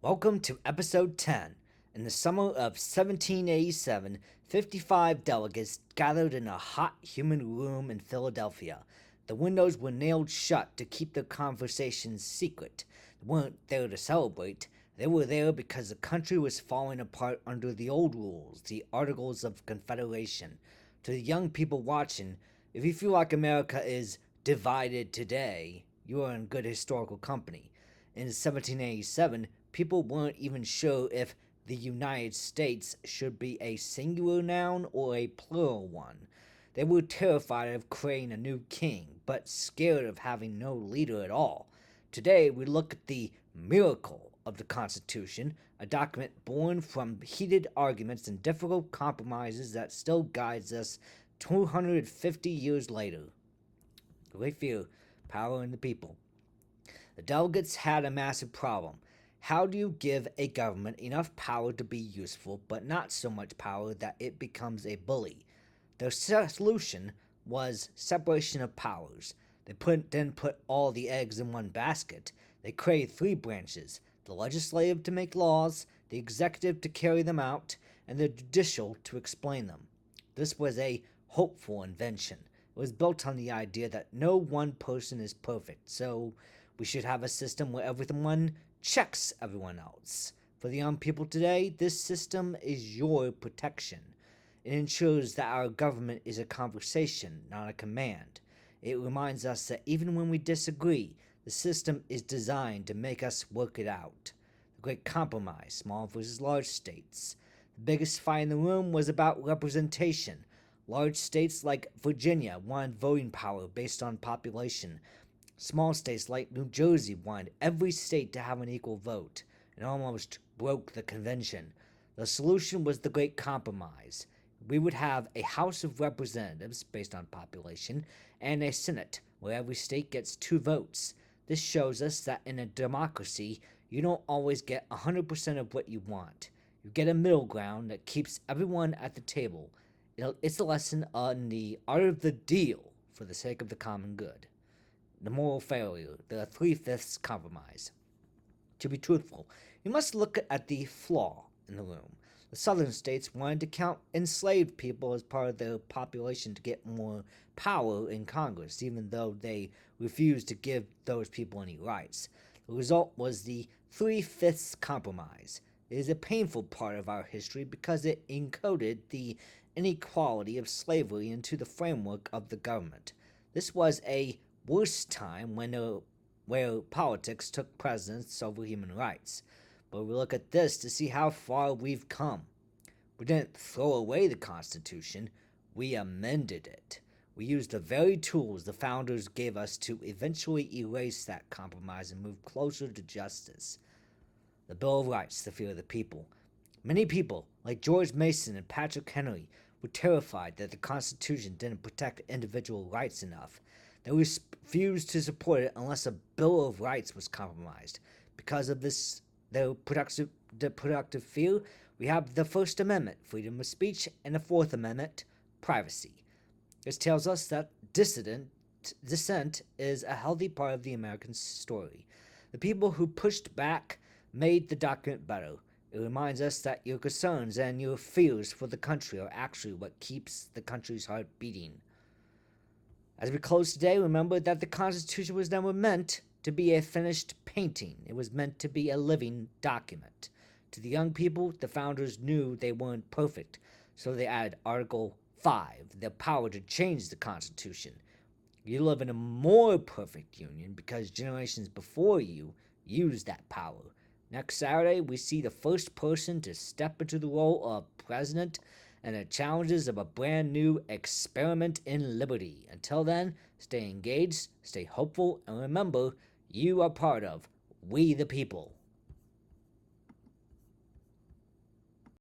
Welcome to episode 10. In the summer of 1787, 55 delegates gathered in a hot, humid room in Philadelphia. The windows were nailed shut to keep their conversations secret. They weren't there to celebrate. They were there because the country was falling apart under the old rules, the Articles of Confederation. To the young people watching, if you feel like America is divided today, you are in good historical company. In 1787, people weren't even sure if the United States should be a singular noun or a plural one. They were terrified of creating a new king, but scared of having no leader at all. Today, we look at the miracle of the Constitution, a document born from heated arguments and difficult compromises that still guides us 250 years later. Great fear, power in the people. The delegates had a massive problem. How do you give a government enough power to be useful, but not so much power that it becomes a bully? Their solution was separation of powers. They didn't put all the eggs in one basket. They created three branches: the legislative to make laws, the executive to carry them out, and the judicial to explain them. This was a hopeful invention. It was built on the idea that no one person is perfect, so we should have a system where everyone checks everyone else. For the young people today, this system is your protection. It ensures that our government is a conversation, not a command. It reminds us that even when we disagree, the system is designed to make us work it out. The Great Compromise, small versus large states. The biggest fight in the room was about representation. Large states like Virginia wanted voting power based on population. Small states like New Jersey wanted every state to have an equal vote, and almost broke the convention. The solution was the Great Compromise. We would have a House of Representatives based on population, and a Senate where every state gets 2 votes. This shows us that in a democracy, you don't always get 100% of what you want. You get a middle ground that keeps everyone at the table. It's a lesson on the art of the deal for the sake of the common good. The moral failure, the 3/5 compromise. To be truthful, you must look at the flaw in the room. The southern states wanted to count enslaved people as part of their population to get more power in Congress, even though they refused to give those people any rights. The result was the 3/5 compromise. It is a painful part of our history because it encoded the inequality of slavery into the framework of the government. This was a worse time where politics took precedence over human rights. But we look at this to see how far we've come. We didn't throw away the Constitution, we amended it. We used the very tools the founders gave us to eventually erase that compromise and move closer to justice. The Bill of Rights, the fear of the people. Many people, like George Mason and Patrick Henry, were terrified that the Constitution didn't protect individual rights enough. They refused to support it unless a Bill of Rights was compromised. Because of this, their productive fear, we have the First Amendment, freedom of speech, and the Fourth Amendment, privacy. This tells us that dissent is a healthy part of the American story. The people who pushed back made the document better. It reminds us that your concerns and your fears for the country are actually what keeps the country's heart beating. As we close today, remember that the Constitution was never meant to be a finished painting. It was meant to be a living document. To the young people, the founders knew they weren't perfect, so they added Article 5, the power to change the Constitution. You live in a more perfect union because generations before you used that power. Next Saturday, we see the first person to step into the role of president and the challenges of a brand new experiment in liberty. Until then, stay engaged, stay hopeful, and remember, you are part of We the People.